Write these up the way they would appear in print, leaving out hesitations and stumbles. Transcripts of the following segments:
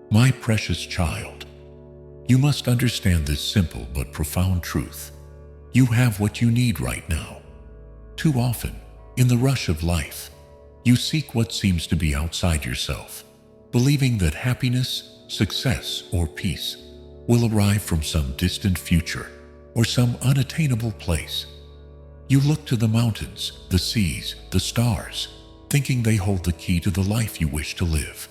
My precious child, you must understand this simple but profound truth. You have what you need right now. Too often, in the rush of life, you seek what seems to be outside yourself, believing that happiness, success, or peace will arrive from some distant future or some unattainable place. You look to the mountains, the seas, the stars, thinking they hold the key to the life you wish to live.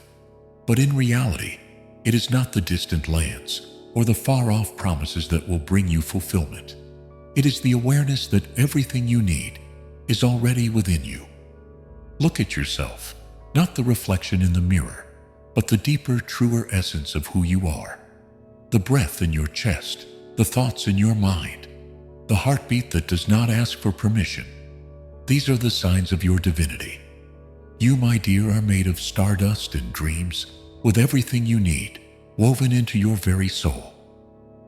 But in reality, it is not the distant lands or the far-off promises that will bring you fulfillment. It is the awareness that everything you need is already within you. Look at yourself, not the reflection in the mirror, but the deeper, truer essence of who you are. The breath in your chest, the thoughts in your mind, the heartbeat that does not ask for permission. These are the signs of your divinity. You, my dear, are made of stardust and dreams, with everything you need woven into your very soul.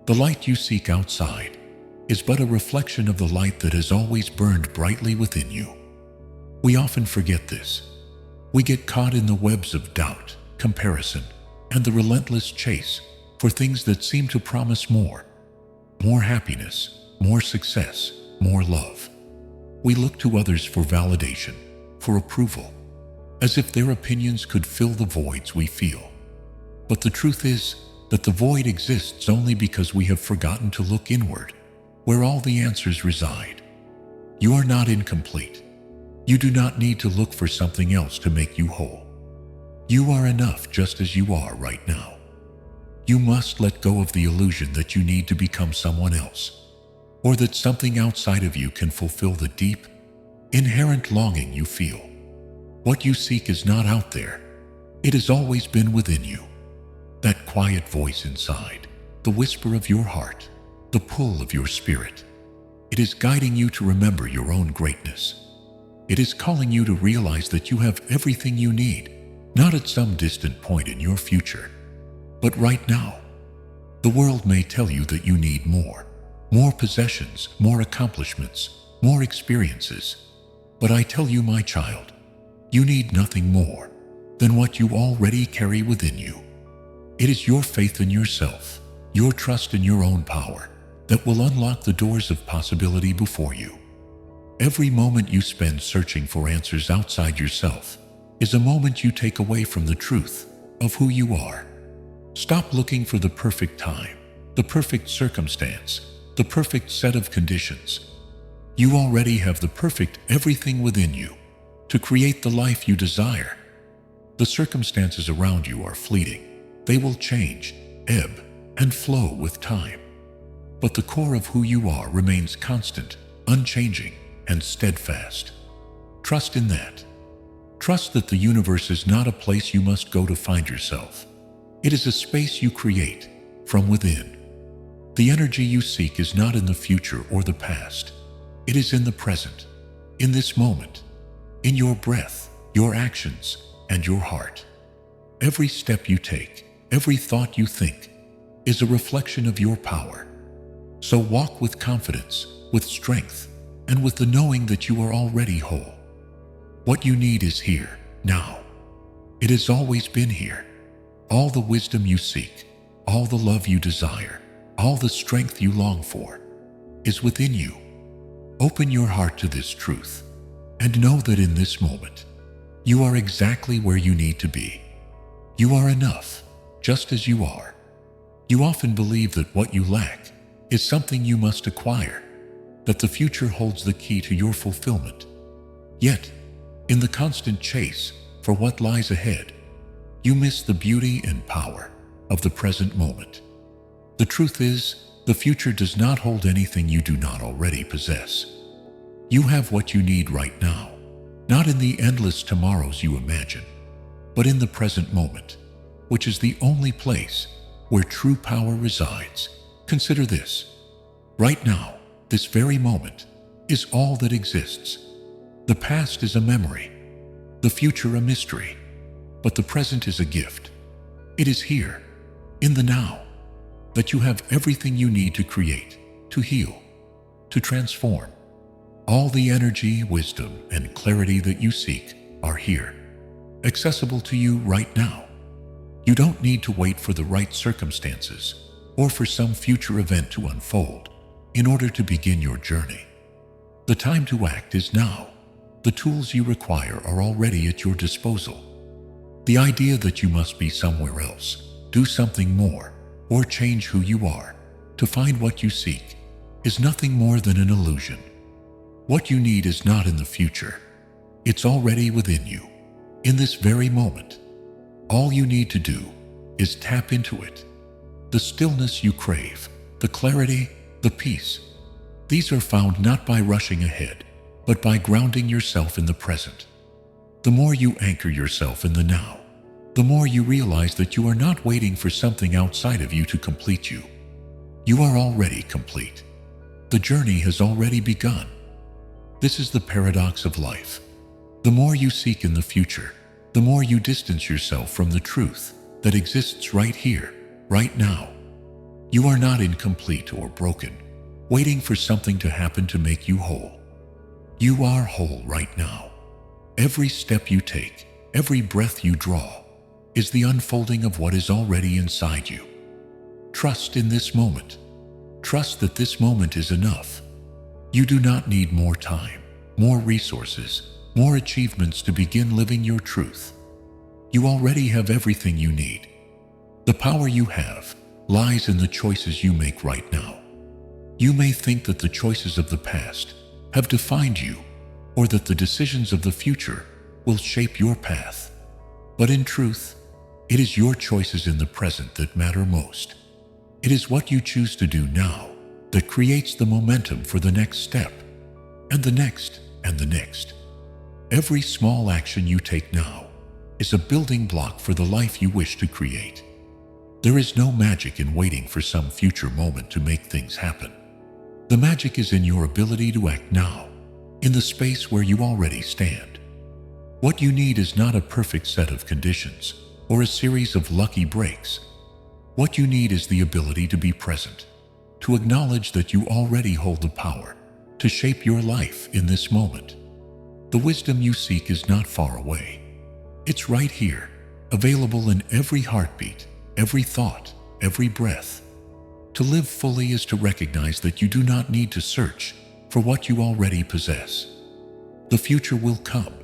The light you seek outside is but a reflection of the light that has always burned brightly within you. We often forget this. We get caught in the webs of doubt, comparison, and the relentless chase for things that seem to promise more happiness, more success, more love. We look to others for validation, for approval, as if their opinions could fill the voids we feel. But the truth is that the void exists only because we have forgotten to look inward, where all the answers reside. You are not incomplete. You do not need to look for something else to make you whole. You are enough just as you are right now. You must let go of the illusion that you need to become someone else, or that something outside of you can fulfill the deep, inherent longing you feel. What you seek is not out there. It has always been within you. That quiet voice inside, the whisper of your heart, the pull of your spirit. It is guiding you to remember your own greatness. It is calling you to realize that you have everything you need, not at some distant point in your future, but right now. The world may tell you that you need more possessions, more accomplishments, more experiences. But I tell you, my child, you need nothing more than what you already carry within you. It is your faith in yourself, your trust in your own power, that will unlock the doors of possibility before you. Every moment you spend searching for answers outside yourself is a moment you take away from the truth of who you are. Stop looking for the perfect time, the perfect circumstance, the perfect set of conditions. You already have the perfect everything within you to create the life you desire. The circumstances around you are fleeting. They will change, ebb, and flow with time. But the core of who you are remains constant, unchanging, and steadfast. Trust in that. Trust that the universe is not a place you must go to find yourself. It is a space you create from within. The energy you seek is not in the future or the past. It is in the present, in this moment, in your breath, your actions, and your heart. Every step you take, every thought you think, is a reflection of your power. So walk with confidence, with strength, and with the knowing that you are already whole. What you need is here, now. It has always been here. All the wisdom you seek, all the love you desire, all the strength you long for, is within you. Open your heart to this truth, and know that in this moment, you are exactly where you need to be. You are enough, just as you are. You often believe that what you lack is something you must acquire, that the future holds the key to your fulfillment. Yet, in the constant chase for what lies ahead, you miss the beauty and power of the present moment. The truth is, the future does not hold anything you do not already possess. You have what you need right now, not in the endless tomorrows you imagine, but in the present moment, which is the only place where true power resides. Consider this. Right now, this very moment, is all that exists. The past is a memory, the future a mystery, but the present is a gift. It is here, in the now, that you have everything you need to create, to heal, to transform. All the energy, wisdom, and clarity that you seek are here, accessible to you right now. You don't need to wait for the right circumstances or for some future event to unfold in order to begin your journey. The time to act is now. The tools you require are already at your disposal. The idea that you must be somewhere else, do something more, or change who you are to find what you seek is nothing more than an illusion. What you need is not in the future. It's already within you, in this very moment. All you need to do is tap into it. The stillness you crave, the clarity, the peace. These are found not by rushing ahead, but by grounding yourself in the present. The more you anchor yourself in the now, the more you realize that you are not waiting for something outside of you to complete you. You are already complete. The journey has already begun. This is the paradox of life. The more you seek in the future, the more you distance yourself from the truth that exists right here, right now. You are not incomplete or broken, waiting for something to happen to make you whole. You are whole right now. Every step you take, every breath you draw, is the unfolding of what is already inside you. Trust in this moment. Trust that this moment is enough. You do not need more time, more resources, more achievements to begin living your truth. You already have everything you need. The power you have lies in the choices you make right now. You may think that the choices of the past have defined you, or that the decisions of the future will shape your path. But in truth, it is your choices in the present that matter most. It is what you choose to do now that creates the momentum for the next step, and the next, and the next. Every small action you take now is a building block for the life you wish to create. There is no magic in waiting for some future moment to make things happen. The magic is in your ability to act now, in the space where you already stand. What you need is not a perfect set of conditions or a series of lucky breaks. What you need is the ability to be present, to acknowledge that you already hold the power to shape your life in this moment. The wisdom you seek is not far away. It's right here, available in every heartbeat, every thought, every breath. To live fully is to recognize that you do not need to search for what you already possess. The future will come,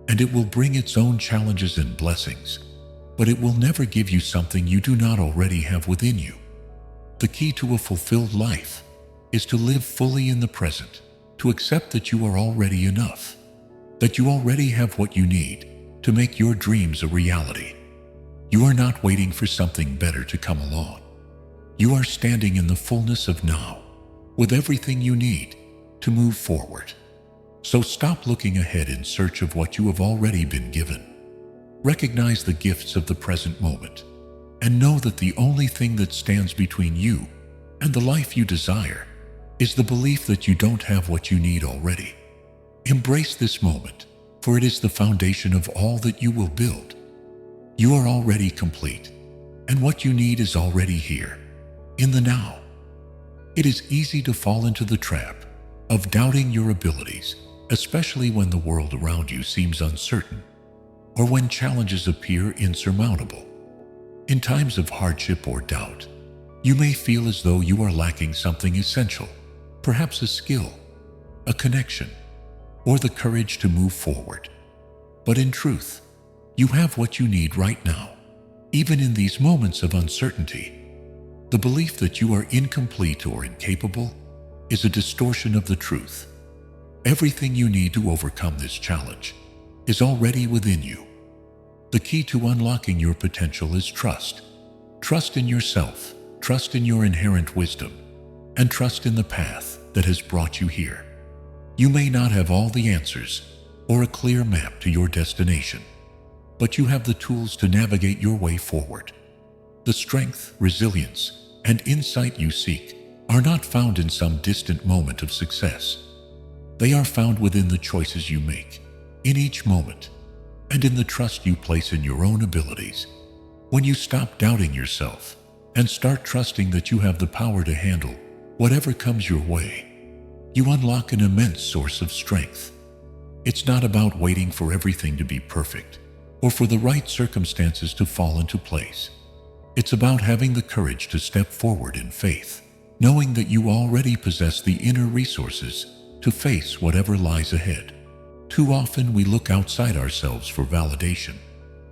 and it will bring its own challenges and blessings, but it will never give you something you do not already have within you. The key to a fulfilled life is to live fully in the present, to accept that you are already enough, that you already have what you need to make your dreams a reality. You are not waiting for something better to come along. You are standing in the fullness of now, with everything you need to move forward. So stop looking ahead in search of what you have already been given. Recognize the gifts of the present moment, and know that the only thing that stands between you and the life you desire is the belief that you don't have what you need already. Embrace this moment, for it is the foundation of all that you will build. You are already complete, and what you need is already here, in the now. It is easy to fall into the trap of doubting your abilities, especially when the world around you seems uncertain, or when challenges appear insurmountable. In times of hardship or doubt, you may feel as though you are lacking something essential, perhaps a skill, a connection, or the courage to move forward. But in truth, you have what you need right now, even in these moments of uncertainty. The belief that you are incomplete or incapable is a distortion of the truth. Everything you need to overcome this challenge is already within you. The key to unlocking your potential is trust. Trust in yourself, trust in your inherent wisdom, and trust in the path that has brought you here. You may not have all the answers or a clear map to your destination, but you have the tools to navigate your way forward. The strength, resilience, and insight you seek are not found in some distant moment of success. They are found within the choices you make, in each moment, and in the trust you place in your own abilities. When you stop doubting yourself and start trusting that you have the power to handle whatever comes your way, you unlock an immense source of strength. It's not about waiting for everything to be perfect. or for the right circumstances to fall into place. It's about having the courage to step forward in faith, knowing that you already possess the inner resources to face whatever lies ahead. Too often we look outside ourselves for validation,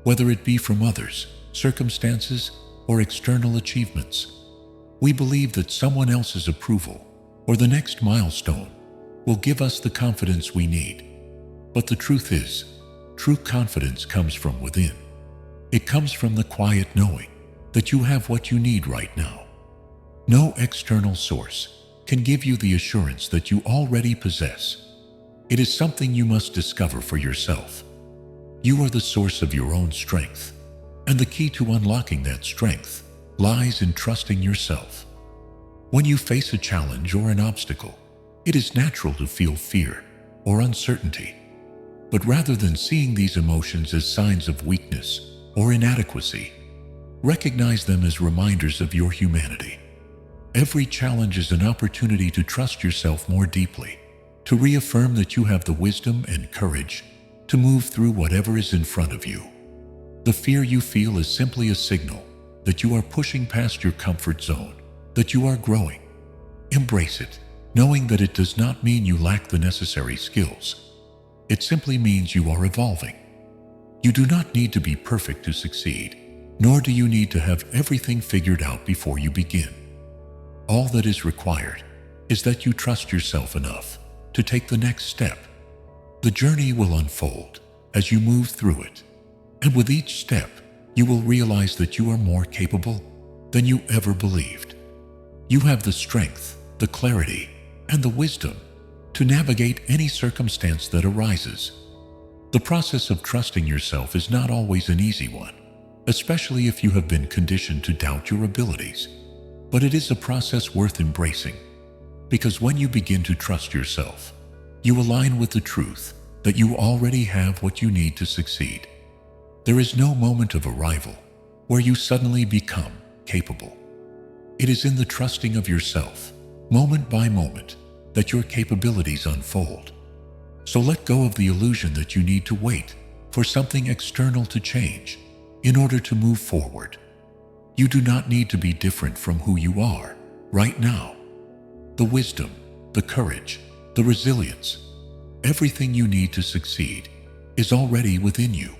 whether it be from others, circumstances, or external achievements. We believe that someone else's approval or the next milestone will give us the confidence we need. But the truth is, true confidence comes from within. It comes from the quiet knowing that you have what you need right now. No external source can give you the assurance that you already possess. It is something you must discover for yourself. You are the source of your own strength, and the key to unlocking that strength lies in trusting yourself. When you face a challenge or an obstacle, it is natural to feel fear or uncertainty. But rather than seeing these emotions as signs of weakness or inadequacy, recognize them as reminders of your humanity. Every challenge is an opportunity to trust yourself more deeply, to reaffirm that you have the wisdom and courage to move through whatever is in front of you. The fear you feel is simply a signal that you are pushing past your comfort zone, that you are growing. Embrace it, knowing that it does not mean you lack the necessary skills. It simply means you are evolving. You do not need to be perfect to succeed, nor do you need to have everything figured out before you begin. All that is required is that you trust yourself enough to take the next step. The journey will unfold as you move through it, and with each step, you will realize that you are more capable than you ever believed. You have the strength, the clarity, and the wisdom to navigate any circumstance that arises. The process of trusting yourself is not always an easy one, especially if you have been conditioned to doubt your abilities. But it is a process worth embracing, because when you begin to trust yourself, you align with the truth that you already have what you need to succeed. There is no moment of arrival where you suddenly become capable. It is in the trusting of yourself, moment by moment, that your capabilities unfold. So let go of the illusion that you need to wait for something external to change in order to move forward. You do not need to be different from who you are right now. The wisdom, the courage, the resilience, everything you need to succeed is already within you.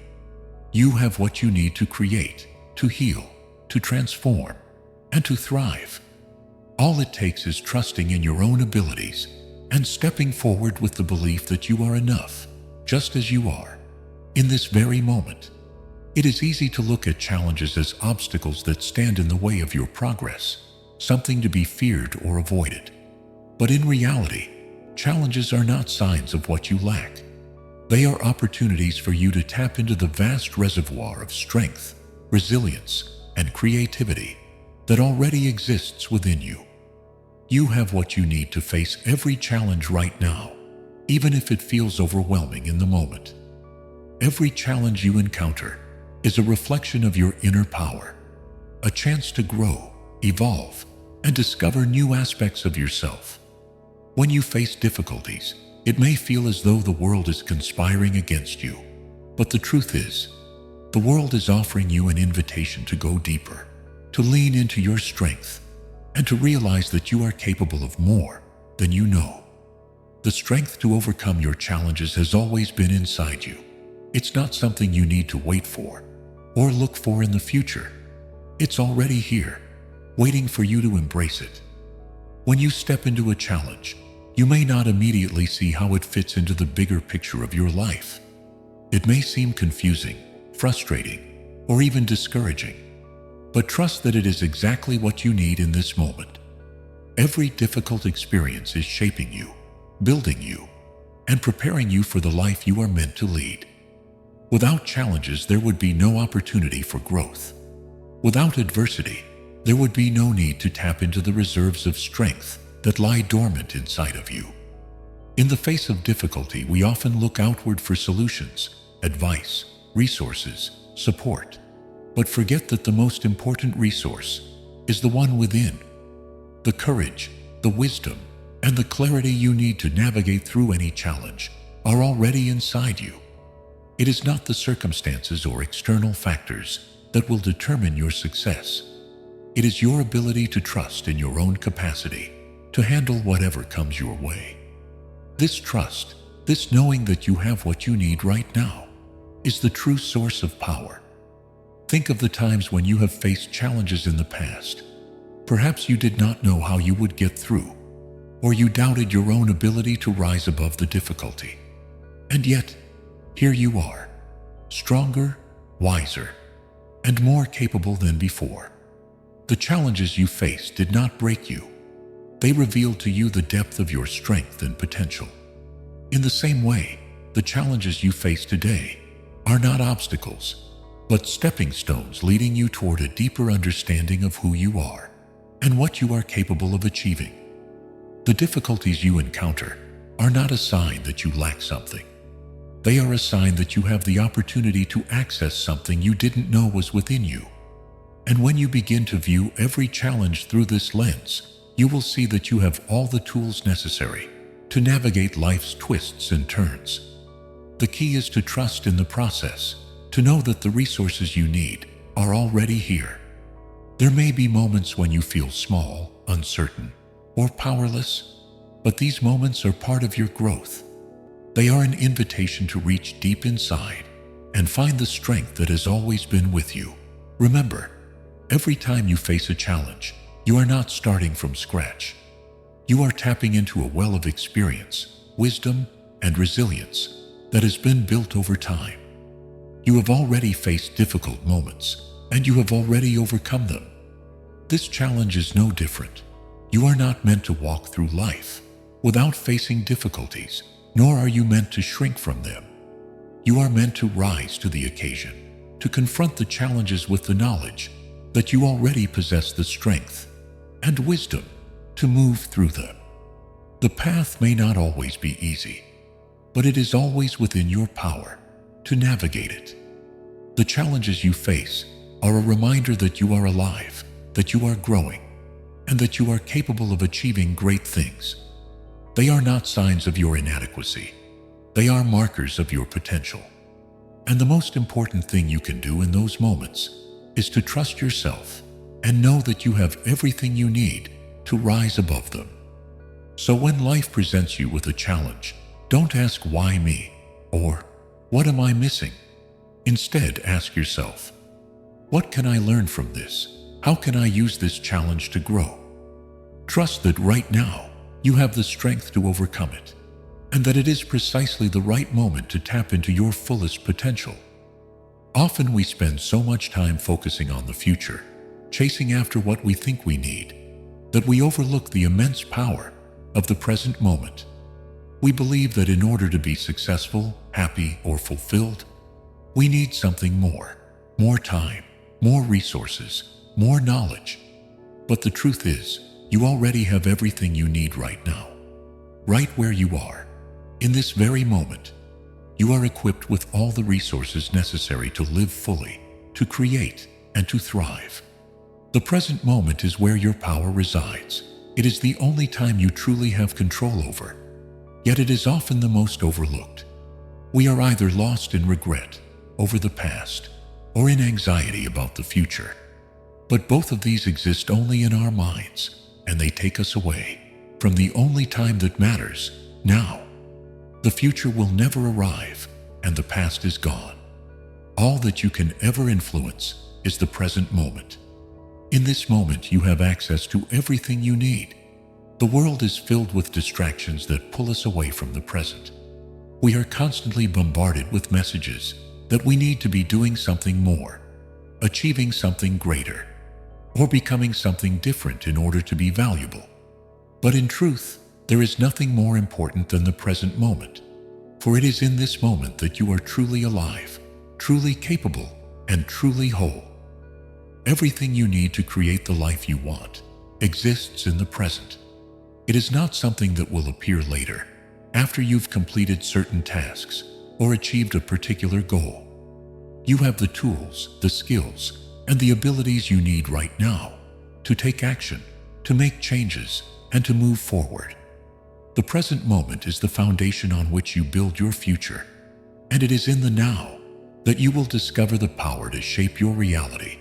You have what you need to create, to heal, to transform, and to thrive. All it takes is trusting in your own abilities and stepping forward with the belief that you are enough, just as you are, in this very moment. It is easy to look at challenges as obstacles that stand in the way of your progress, something to be feared or avoided. But in reality, challenges are not signs of what you lack. They are opportunities for you to tap into the vast reservoir of strength, resilience, and creativity that already exists within you. You have what you need to face every challenge right now, even if it feels overwhelming in the moment. Every challenge you encounter is a reflection of your inner power, a chance to grow, evolve, and discover new aspects of yourself. When you face difficulties, it may feel as though the world is conspiring against you, but the truth is, the world is offering you an invitation to go deeper, to lean into your strength, and to realize that you are capable of more than you know. The strength to overcome your challenges has always been inside you. It's not something you need to wait for or look for in the future. It's already here, waiting for you to embrace it. When you step into a challenge, you may not immediately see how it fits into the bigger picture of your life. It may seem confusing, frustrating, or even discouraging. But trust that it is exactly what you need in this moment. Every difficult experience is shaping you, building you, and preparing you for the life you are meant to lead. Without challenges, there would be no opportunity for growth. Without adversity, there would be no need to tap into the reserves of strength that lie dormant inside of you. In the face of difficulty, we often look outward for solutions, advice, resources, support, but forget that the most important resource is the one within. The courage, the wisdom, and the clarity you need to navigate through any challenge are already inside you. It is not the circumstances or external factors that will determine your success. It is your ability to trust in your own capacity to handle whatever comes your way. This trust, this knowing that you have what you need right now, is the true source of power. Think of the times when you have faced challenges in the past. Perhaps you did not know how you would get through, or you doubted your own ability to rise above the difficulty. And yet, here you are, stronger, wiser, and more capable than before. The challenges you faced did not break you. They revealed to you the depth of your strength and potential. In the same way, the challenges you face today are not obstacles, but stepping stones leading you toward a deeper understanding of who you are and what you are capable of achieving. The difficulties you encounter are not a sign that you lack something. They are a sign that you have the opportunity to access something you didn't know was within you. And when you begin to view every challenge through this lens, you will see that you have all the tools necessary to navigate life's twists and turns. The key is to trust in the process, to know that the resources you need are already here. There may be moments when you feel small, uncertain, or powerless, but these moments are part of your growth. They are an invitation to reach deep inside and find the strength that has always been with you. Remember, every time you face a challenge, you are not starting from scratch. You are tapping into a well of experience, wisdom, and resilience that has been built over time. You have already faced difficult moments, and you have already overcome them. This challenge is no different. You are not meant to walk through life without facing difficulties, nor are you meant to shrink from them. You are meant to rise to the occasion, to confront the challenges with the knowledge that you already possess the strength and wisdom to move through them. The path may not always be easy, but it is always within your power to navigate it. The challenges you face are a reminder that you are alive, that you are growing, and that you are capable of achieving great things. They are not signs of your inadequacy. They are markers of your potential. And the most important thing you can do in those moments is to trust yourself and know that you have everything you need to rise above them. So when life presents you with a challenge, don't ask why me or what am I missing? Instead, ask yourself, what can I learn from this? How can I use this challenge to grow? Trust that right now you have the strength to overcome it, and that it is precisely the right moment to tap into your fullest potential. Often we spend so much time focusing on the future, chasing after what we think we need, that we overlook the immense power of the present moment. We believe that in order to be successful, happy, or fulfilled, we need something more time, more resources, more knowledge. But the truth is, you already have everything you need right now. Right where you are, in this very moment, you are equipped with all the resources necessary to live fully, to create, and to thrive. The present moment is where your power resides. It is the only time you truly have control over. Yet it is often the most overlooked. We are either lost in regret over the past or in anxiety about the future. But both of these exist only in our minds, and they take us away from the only time that matters, now. The future will never arrive, and the past is gone. All that you can ever influence is the present moment. In this moment, you have access to everything you need. The world is filled with distractions that pull us away from the present. We are constantly bombarded with messages that we need to be doing something more, achieving something greater, or becoming something different in order to be valuable. But in truth, there is nothing more important than the present moment, for it is in this moment that you are truly alive, truly capable, and truly whole. Everything you need to create the life you want exists in the present. It is not something that will appear later, after you've completed certain tasks or achieved a particular goal. You have the tools, the skills, and the abilities you need right now to take action, to make changes, and to move forward. The present moment is the foundation on which you build your future. And it is in the now that you will discover the power to shape your reality.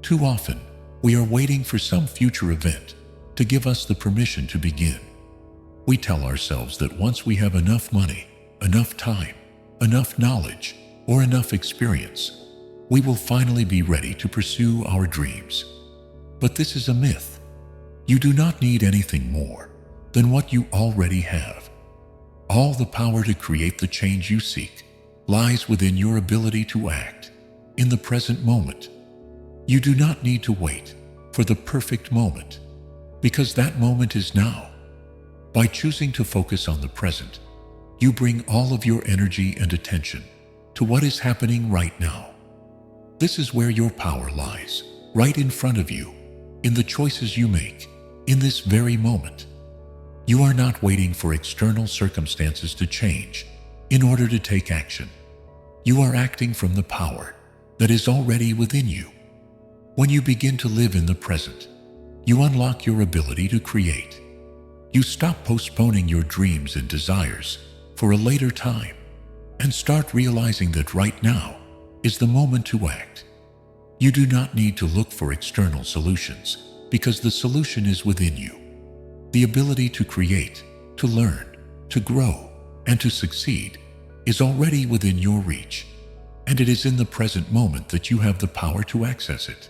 Too often, we are waiting for some future event to give us the permission to begin. We tell ourselves that once we have enough money, enough time, enough knowledge, or enough experience, we will finally be ready to pursue our dreams. But this is a myth. You do not need anything more than what you already have. All the power to create the change you seek lies within your ability to act in the present moment. You do not need to wait for the perfect moment, because that moment is now. By choosing to focus on the present, you bring all of your energy and attention to what is happening right now. This is where your power lies, right in front of you, in the choices you make, in this very moment. You are not waiting for external circumstances to change in order to take action. You are acting from the power that is already within you. When you begin to live in the present, you unlock your ability to create. You stop postponing your dreams and desires for a later time and start realizing that right now is the moment to act. You do not need to look for external solutions because the solution is within you. The ability to create, to learn, to grow, and to succeed is already within your reach, and it is in the present moment that you have the power to access it.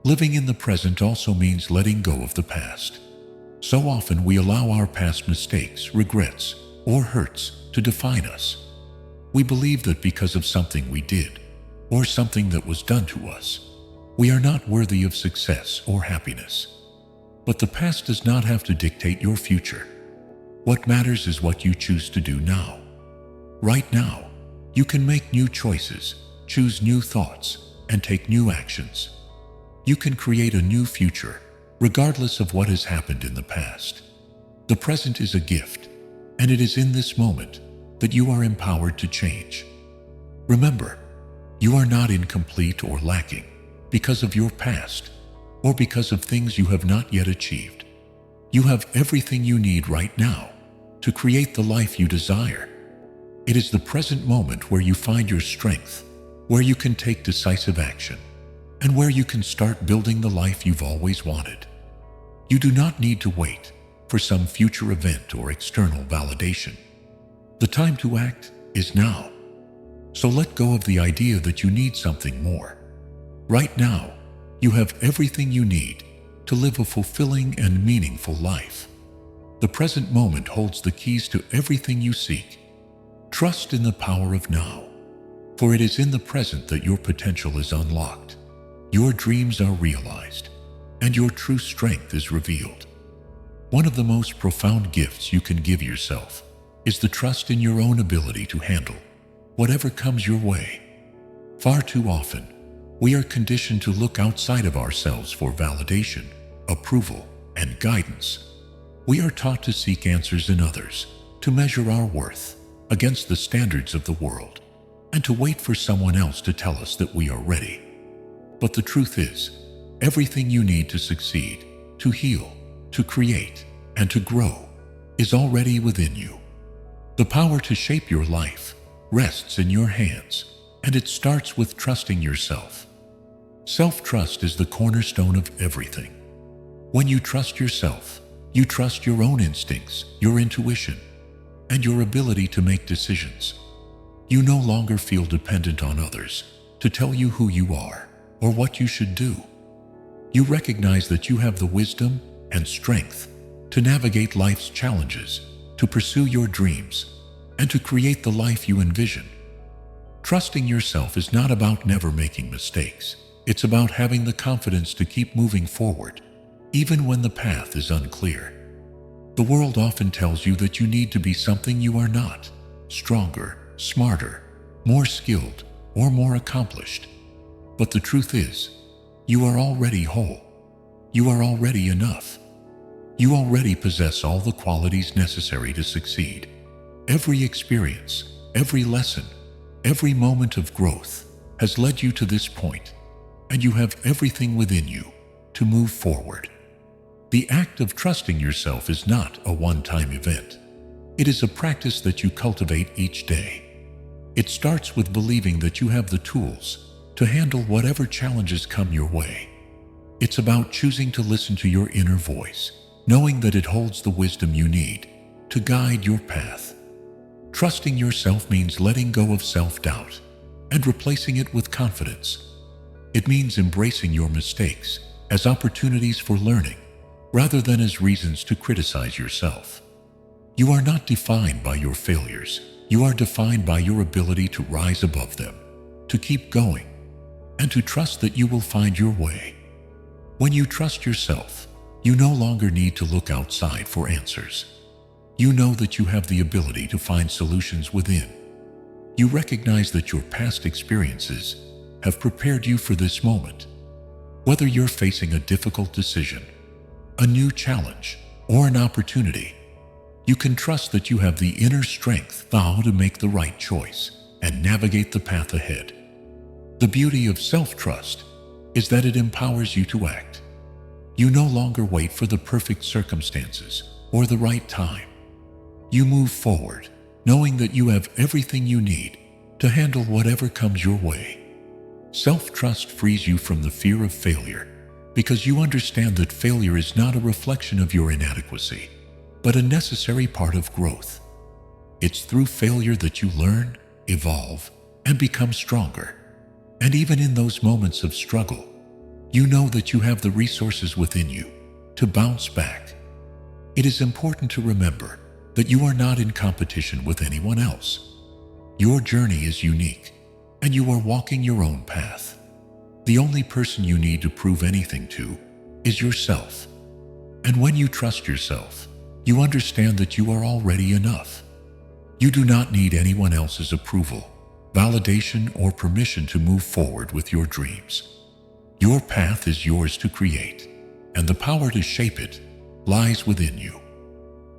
Living in the present also means letting go of the past. So often we allow our past mistakes, regrets, or hurts to define us. We believe that because of something we did, or something that was done to us, we are not worthy of success or happiness. But the past does not have to dictate your future. What matters is what you choose to do now. Right now, you can make new choices, choose new thoughts, and take new actions. You can create a new future, regardless of what has happened in the past. The present is a gift, and it is in this moment that you are empowered to change. Remember, you are not incomplete or lacking because of your past or because of things you have not yet achieved. You have everything you need right now to create the life you desire. It is the present moment where you find your strength, where you can take decisive action, and where you can start building the life you've always wanted. You do not need to wait for some future event or external validation. The time to act is now. So let go of the idea that you need something more. Right now, you have everything you need to live a fulfilling and meaningful life. The present moment holds the keys to everything you seek. Trust in the power of now, for it is in the present that your potential is unlocked, your dreams are realized, and your true strength is revealed. One of the most profound gifts you can give yourself is the trust in your own ability to handle whatever comes your way. Far too often, we are conditioned to look outside of ourselves for validation, approval, and guidance. We are taught to seek answers in others, to measure our worth against the standards of the world, and to wait for someone else to tell us that we are ready. But the truth is, everything you need to succeed, to heal, to create, and to grow is already within you. The power to shape your life rests in your hands, and it starts with trusting yourself. Self-trust is the cornerstone of everything. When you trust yourself, you trust your own instincts, your intuition, and your ability to make decisions. You no longer feel dependent on others to tell you who you are or what you should do. You recognize that you have the wisdom and strength to navigate life's challenges, to pursue your dreams, and to create the life you envision. Trusting yourself is not about never making mistakes. It's about having the confidence to keep moving forward, even when the path is unclear. The world often tells you that you need to be something you are not: stronger, smarter, more skilled, or more accomplished. But the truth is, you are already whole. You are already enough. You already possess all the qualities necessary to succeed. Every experience, every lesson, every moment of growth has led you to this point, and you have everything within you to move forward. The act of trusting yourself is not a one-time event. It is a practice that you cultivate each day. It starts with believing that you have the tools to handle whatever challenges come your way. It's about choosing to listen to your inner voice, knowing that it holds the wisdom you need to guide your path. Trusting yourself means letting go of self-doubt and replacing it with confidence. It means embracing your mistakes as opportunities for learning rather than as reasons to criticize yourself. You are not defined by your failures. You are defined by your ability to rise above them, to keep going, and to trust that you will find your way. When you trust yourself, you no longer need to look outside for answers. You know that you have the ability to find solutions within. You recognize that your past experiences have prepared you for this moment. Whether you're facing a difficult decision, a new challenge, or an opportunity, you can trust that you have the inner strength now to make the right choice and navigate the path ahead. The beauty of self-trust is that it empowers you to act. You no longer wait for the perfect circumstances or the right time. You move forward, knowing that you have everything you need to handle whatever comes your way. Self-trust frees you from the fear of failure because you understand that failure is not a reflection of your inadequacy, but a necessary part of growth. It's through failure that you learn, evolve, and become stronger. And even in those moments of struggle, you know that you have the resources within you to bounce back. It is important to remember that you are not in competition with anyone else. Your journey is unique, and you are walking your own path. The only person you need to prove anything to is yourself. And when you trust yourself, you understand that you are already enough. You do not need anyone else's approval, validation, or permission to move forward with your dreams. Your path is yours to create, and the power to shape it lies within you.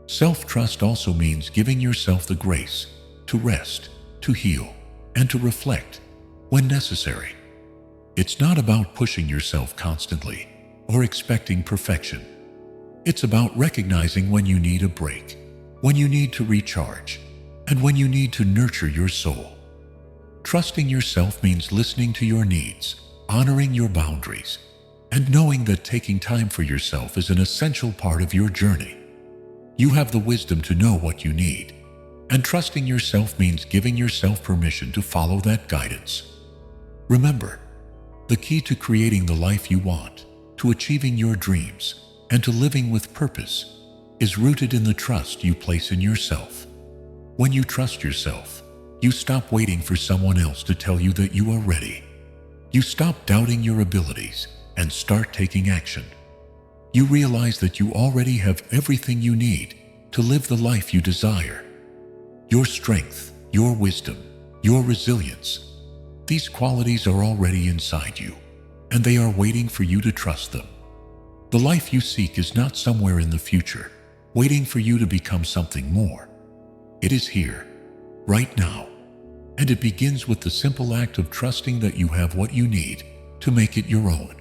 Self-trust also means giving yourself the grace to rest, to heal, and to reflect when necessary. It's not about pushing yourself constantly or expecting perfection. It's about recognizing when you need a break, when you need to recharge, and when you need to nurture your soul. Trusting yourself means listening to your needs, honoring your boundaries, and knowing that taking time for yourself is an essential part of your journey. You have the wisdom to know what you need, and trusting yourself means giving yourself permission to follow that guidance. Remember, the key to creating the life you want, to achieving your dreams, and to living with purpose is rooted in the trust you place in yourself. When you trust yourself, you stop waiting for someone else to tell you that you are ready. You stop doubting your abilities and start taking action. You realize that you already have everything you need to live the life you desire. Your strength, your wisdom, your resilience, these qualities are already inside you, and they are waiting for you to trust them. The life you seek is not somewhere in the future, waiting for you to become something more. It is here, right now, and it begins with the simple act of trusting that you have what you need to make it your own.